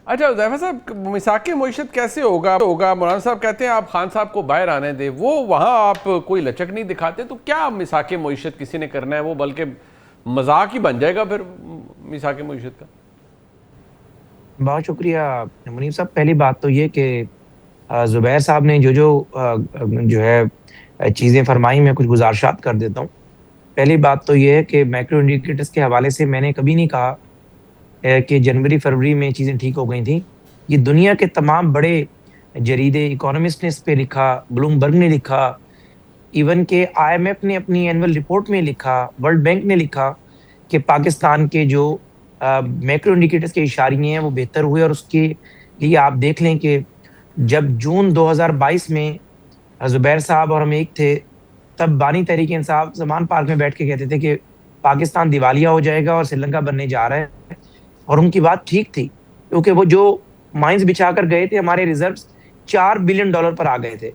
अच्छा हुज़ैफा साहब, मिसाक मईशत कैसे होगा? मौलाना साहब कहते हैं आप खान साहब को बाहर आने दें, वो वहाँ आप कोई लचक नहीं दिखाते, तो क्या मिसाक मईशत किसी ने करना है? वो बल्कि मजाक ही बन जाएगा फिर मिसाक मईशत का। बहुत शुक्रिया मुनीब साहब। पहली बात तो ये कि जुबैर साहब ने जो जो जो है चीज़ें फरमाई, मैं कुछ गुजारिशात कर देता हूँ। पहली बात तो ये है कि मैक्रो इंडिकेटर्स के हवाले से मैंने कभी नहीं कहा कि जनवरी फरवरी में चीज़ें ठीक हो गई थी। ये दुनिया के तमाम बड़े जरीदे, इकोनॉमिस्ट ने इस पे लिखा, ब्लूमबर्ग ने लिखा, इवन के आईएमएफ ने अपनी एनुअल रिपोर्ट में लिखा, वर्ल्ड बैंक ने लिखा कि पाकिस्तान के जो मैक्रो इंडिकेटर्स के इशारे हैं वो बेहतर हुए। और उसके लिए आप देख लें कि जब जून 2022 में जुबैर साहब और हम एक थे, तब बानी तहरीक इंसाफ जमान पार्क में बैठ के कहते थे कि पाकिस्तान दिवालिया हो जाएगा और श्रीलंका बनने जा रहा है। और उनकी बात ठीक थी, क्योंकि वो जो माइंस बिछाकर गए थे, हमारे रिजर्व्स $4 बिलियन पर आ गए थे।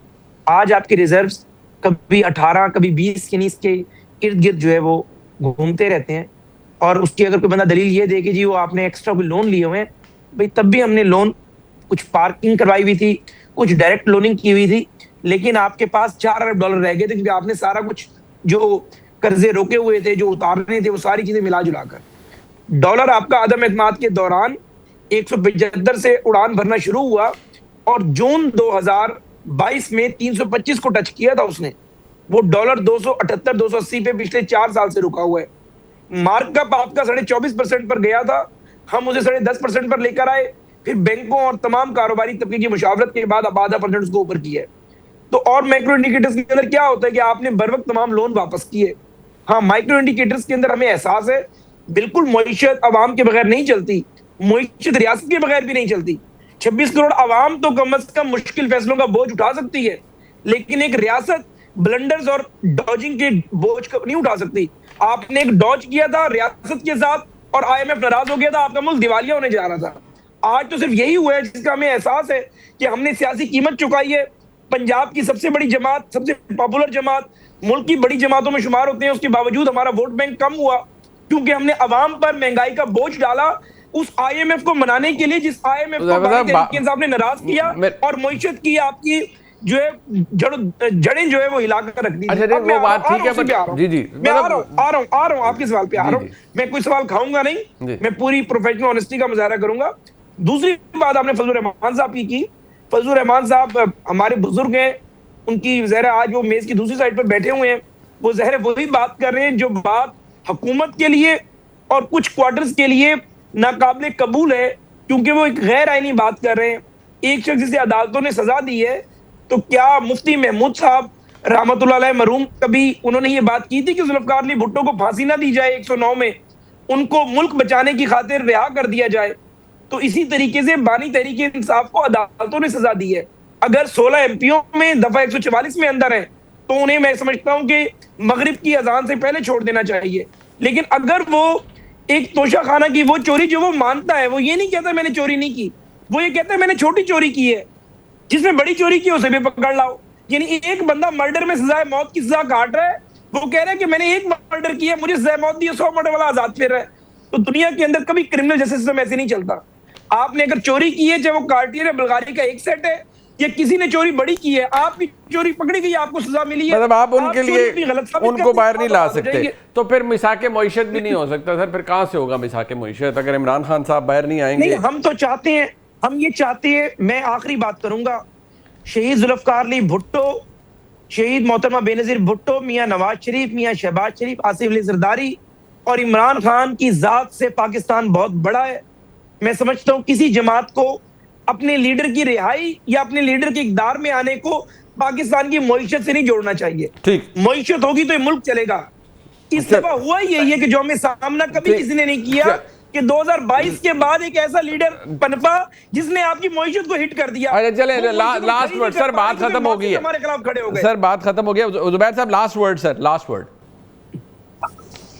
आज आपके रिजर्व्स कभी 18 कभी 20 के नीचे के इर्द गिर्द जो है वो घूमते रहते हैं। और उसकी अगर कोई बंदा दलील ये दे कि जी वो आपने एक्स्ट्रा कोई लोन लिए हुए हैं, भाई तब भी हमने लोन, कुछ पार्किंग करवाई हुई थी, कुछ डायरेक्ट लोनिंग की हुई थी, लेकिन आपके पास $4 अरब रह गए थे, क्योंकि आपने सारा कुछ जो कर्जे रोके हुए थे, जो उतारने थे, वो सारी चीजें मिला जुलाकर डॉलर आपका आदम एतमाद के दौरान 175 से उड़ान भरना शुरू हुआ और जून 2022 में 325 को टच किया था उसने। वो डॉलर 278 280 पे पिछले 4 साल से रुका हुआ है। मार्कअप आपका 24.5% पर गया था, हम उसे 10.5% पर लेकर आए, फिर बैंकों और तमाम कारोबारी तबके की मुशावरत के बाद अब आधा % उसको ऊपर किया है। तो और मैक्रो इंडिकेटर्स के अंदर क्या होता है कि आपने बर वक्त तमाम लोन वापस किए। हाँ, माइक्रो इंडिकेटर्स के अंदर हमें एहसास है, बिल्कुल मईशत अवाम के बगैर नहीं चलती, मईशत रियासत के बगैर भी नहीं चलती। 26 करोड़ अवाम तो कम अज कम मुश्किल फैसलों का बोझ उठा सकती है, लेकिन एक रियासत ब्लंडर्स और डॉजिंग के बोझ को नहीं उठा सकती। आपने एक डॉज किया था रियासत के साथ और आईएमएफ नाराज हो गया था, आपका मुल्क दिवालिया होने जा रहा था। आज तो सिर्फ यही हुआ है जिसका हमें एहसास है कि हमने सियासी कीमत चुकाई है। पंजाब की सबसे बड़ी जमात, सबसे पॉपुलर जमात, मुल्क की बड़ी जमातों में शुमार होते हैं, उसके बावजूद हमारा वोट बैंक कम हुआ, क्योंकि हमने अवाम पर महंगाई का बोझ डाला उस आईएमएफ को मनाने के लिए, जिस आईएमएफ को बानी तहरीक इंसाफ ने नाराज किया और मईशत की आपकी जो है जड़ें जो है वो हिलाकर रख दी थी। अच्छा अब मैं वो बात ठीक है, बट जी जी मैं आ रहा हूं आपके सवाल पे आ रहा हूं। मैं कोई सवाल खाऊंगा नहीं, मैं पूरी प्रोफेशनल ऑनेस्टी का मुजाहरा करूंगा। दूसरी बात आपने फजलुर रहमान साहब की। फजलुर रहमान साहब हमारे बुजुर्ग हैं, उनकी ज़हरा आज वो मेज की दूसरी साइड पर बैठे हुए हैं, वो ज़हरा वही बात कर रहे हैं जो बात हुकूमत के लिए और कुछ क्वार्टर्स के लिए नाकाबिले कबूल है, क्योंकि वो एक गैर आईनी बात कर रहे हैं। एक शख्स जिसे अदालतों ने सजा दी है, तो क्या मुफ्ती महमूद साहब रहमतुल्लाह अलैह मरहूम कभी उन्होंने ये बात की थी कि जुल्फकार अली भुट्टो को फांसी ना दी जाए 109 में, उनको मुल्क बचाने की खातिर रिहा कर दिया जाए? तो इसी तरीके से बानी तहरीक इंसाफ को अदालतों ने सजा दी है। अगर 16 एमपीओ में दफा 144 में अंदर है, तो उन्हें मैं समझता हूं कि मगरिब की अजान से पहले छोड़ देना चाहिए। लेकिन अगर वो एक तोशा खाना की वो चोरी जो वो मानता है, वो ये नहीं कहता मैंने चोरी नहीं की, वो ये कहता है मैंने छोटी चोरी की है, जिसने बड़ी चोरी की उसे भी पकड़ लाओ। यानी एक बंदा मर्डर में सजाए मौत की सजा काट रहा है, वो कह रहा है कि मैंने एक मर्डर किया, मुझे सजाए मौत दी, 100 मर्डर वाला आजाद फिर रहा है। तो दुनिया के अंदर कभी क्रिमिनल जस्टिस सिस्टम ऐसे नहीं चलता। आपने अगर चोरी की है, चाहे वो कार्टियर या बुल्गारी का एक सेट है, या किसी ने चोरी बड़ी की है, आपकी चोरी पकड़ी गई, आपको सजा मिली है, मतलब आप उनके लिए उनको बाहर नहीं ला सकते, तो फिर मिसाक मईशत भी नहीं हो सकता सर। फिर कहां से होगा मिसाक मईशत अगर इमरान खान साहब बाहर नहीं आएंगे? नहीं, हम तो चाहते हैं, हम ये चाहते हैं। मैं आखिरी बात करूंगा, शहीद जुल्फकार अली भुट्टो, शहीद मोहतरमा बेनजीर भुट्टो, मियां नवाज शरीफ, मियां शहबाज शरीफ, आसिफ अली जरदारी और इमरान खान की जात से पाकिस्तान बहुत बड़ा है। मैं समझता हूं किसी जमात को अपने लीडर की रिहाई या अपने लीडर के इक़्तिदार में आने को पाकिस्तान की मईशत से नहीं जोड़ना चाहिए। ठीक, मईशत होगी तो ये मुल्क चलेगा। इस दफा हुआ यही है कि जो हमें सामना कभी किसी ने नहीं किया कि 2022 के बाद एक ऐसा लीडर पनपा जिसने आपकी मईशत को हिट कर दिया। अच्छा चले, लास्ट वर्ड सर, बात खत्म हो गई है, हमारे खिलाफ खड़े हो गए सर, बात खत्म हो गया। जुबैर साहब last word sir, last word.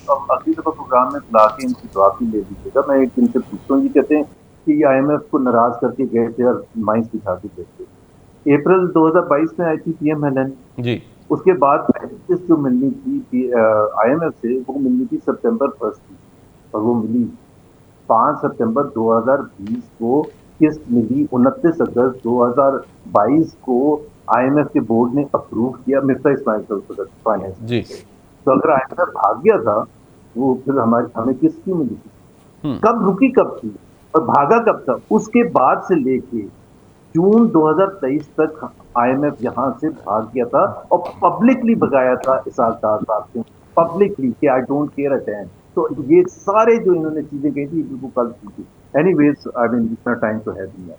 अगली दफा प्रोग्राम में बुला के इनकी जवाब भी ले लीजिएगा। मैं एक इनसे पूछता हूँ, ये कहते हैं कि आईएमएफ को नाराज करके गए थे और माइंस दिखा के गए थे। अप्रैल 2022 में आई थी पीएम हेलेन जी, उसके बाद जो मिलनी थी आईएमएफ से, वो मिलनी थी सितंबर 1 की, और वो मिली 5 सितंबर 2020 को किस्त मिली 29 अगस्त 2022 को आईएमएफ के बोर्ड ने अप्रूव किया मिर्जा इस्माइल फाइनेंस जी। तो अगर आईएमएफ भाग गया था वो फिर हमें किस्त क्यों मिली थी? कब रुकी कब थी और भागा कब था? उसके बाद से लेके जून 2023 तक आईएमएफ यहां से भाग गया था और पब्लिकली भगाया था इसाक डार साहब से, पब्लिकली कि I don't care a dam. तो ये सारे जो इन्होंने चीजें कही थी बिल्कुल कल थी। एनीवेज आई मीन इतना टाइम तो है नहीं।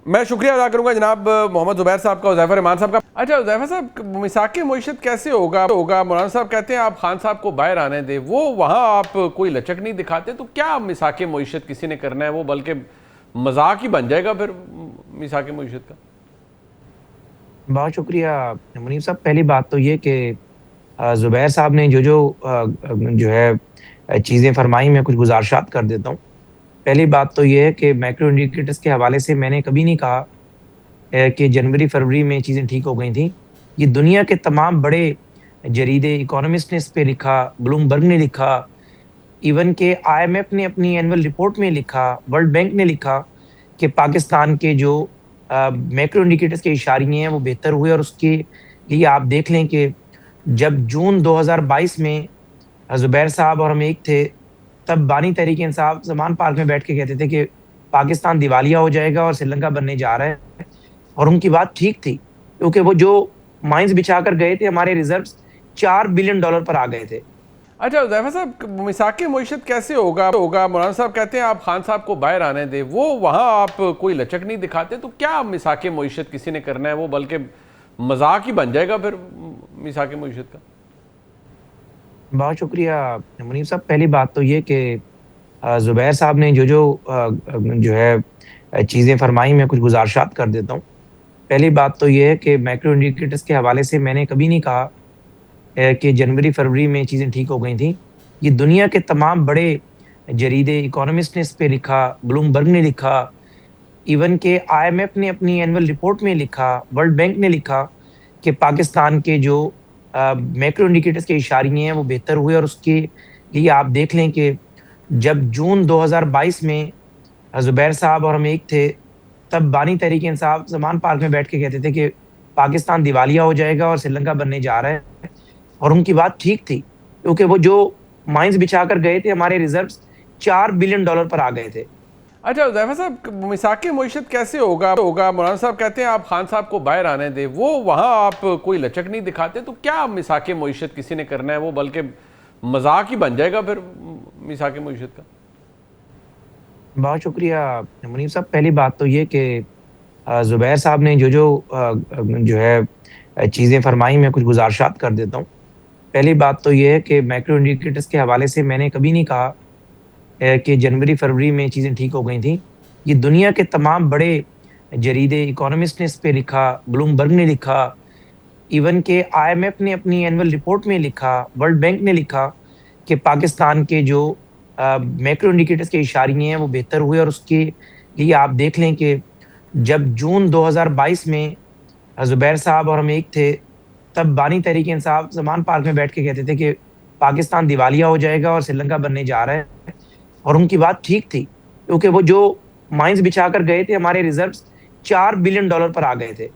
मैं शुक्रिया अदा करूंगा जनाब मोहम्मद जुबैर साहब का, हुज़ैफा रहमान साहब का। अच्छा हुज़ैफा साहब, मिसाक मईशत कैसे होगा? मौलाना साहब कहते हैं आप खान साहब को बाहर आने दें, वो वहाँ आप कोई लचक नहीं दिखाते, तो क्या मिसाक मईशत किसी ने करना है? वो बल्कि मजाक ही बन जाएगा फिर मिसाक मईशत का। बहुत शुक्रिया मुनीब साहब। पहली बात तो ये कि जुबैर साहब ने जो है चीज़ें फरमाई, मैं कुछ गुजारिशात कर देता हूँ। पहली बात तो ये है कि मैक्रो इंडिकेटर्स के हवाले से मैंने कभी नहीं कहा कि जनवरी फरवरी में चीज़ें ठीक हो गई थी। ये दुनिया के तमाम बड़े जरीदे, इकोनॉमिस्ट ने इस पे लिखा, ब्लूमबर्ग ने लिखा, इवन के आईएमएफ ने अपनी एनुअल रिपोर्ट में लिखा, वर्ल्ड बैंक ने लिखा कि पाकिस्तान के जो मैक्रो इंडिकेटर्स के इशारे हैं वो बेहतर हुए। और उसके लिए आप देख लें कि जब जून 2022 में जुबैर साहब और हम एक थे, तब बानी तहरीक इंसाफ ज़मान पार्क में बैठ के कहते थे कि पाकिस्तान दिवालिया हो जाएगा और श्रीलंका बनने जा रहा है। और उनकी बात ठीक थी, क्योंकि वो जो माइंस बिछाकर गए थे, हमारे रिजर्व्स $4 बिलियन पर आ गए थे। अच्छा हुज़ैफा साहब, मिसाक मईशत कैसे होगा? मौलाना साहब कहते हैं आप खान साहब को बाहर आने दें, वो वहाँ आप कोई लचक नहीं दिखाते, तो क्या मिसाक मईशत किसी ने करना है? वो बल्कि मजाक ही बन जाएगा फिर मिसाक मईशत का। बहुत शुक्रिया मुनीब साहब। पहली बात तो ये कि जुबैर साहब ने जो है चीज़ें फरमाई, मैं कुछ गुजारिशात कर देता हूँ। पहली बात तो ये है कि मैक्रो इंडिकेटर्स के हवाले से मैंने कभी नहीं कहा कि जनवरी फरवरी में चीज़ें ठीक हो गई थी। ये दुनिया के तमाम बड़े जरीदे, इकोनॉमिस्ट ने इस पे लिखा, ब्लूमबर्ग ने लिखा, इवन के आईएमएफ ने अपनी एनुअल रिपोर्ट में लिखा, वर्ल्ड बैंक ने लिखा कि पाकिस्तान के जो मैक्रो इंडिकेटर्स के इशारे हैं वो बेहतर हुए। और उसके लिए आप देख लें कि जब जून 2022 में जुबैर साहब और हम एक थे, तब बानी तहरीक इंसाफ ज़मान पार्क में बैठ के कहते थे कि पाकिस्तान दिवालिया हो जाएगा और श्रीलंका बनने जा रहा है। और उनकी बात ठीक थी, क्योंकि वो जो माइंस बिछाकर गए थे, हमारे रिजर्व्स $4 बिलियन पर आ गए थे। अच्छा हुज़ैफा साहब, मिसाक मईशत कैसे होगा? मौलाना साहब कहते हैं आप खान साहब को बाहर आने दें, वो वहाँ आप कोई लचक नहीं दिखाते, तो क्या मिसाक मईशत किसी ने करना है? वो बल्कि मजाक ही बन जाएगा फिर मिसाक मईशत का। बहुत शुक्रिया मुनीब साहब। पहली बात तो ये कि जुबैर साहब ने जो है चीज़ें फरमाई, मैं कुछ गुजारिशात कर देता हूँ। पहली बात तो ये है कि मैक्रो इंडिकेटर्स के हवाले से मैंने कभी नहीं कहा कि जनवरी फरवरी में चीज़ें ठीक हो गई थी। ये दुनिया के तमाम बड़े जरीदे, इकोनॉमिस्ट ने इस पे लिखा, ब्लूमबर्ग ने लिखा, इवन के आईएमएफ ने अपनी एनुअल रिपोर्ट में लिखा, वर्ल्ड बैंक ने लिखा कि पाकिस्तान के जो मैक्रो इंडिकेटर्स के इशारे हैं वो बेहतर हुए। और उसके लिए आप देख लें कि जब जून 2022 में जुबैर साहब और हम एक थे, तब बानी तहरीक इंसाफ ज़मान पार्क में बैठ के कहते थे कि पाकिस्तान दिवालिया हो जाएगा और श्रीलंका बनने जा रहा है। और उनकी बात ठीक थी, क्योंकि वो जो माइंस बिछाकर गए थे, हमारे रिजर्व्स $4 बिलियन पर आ गए थे।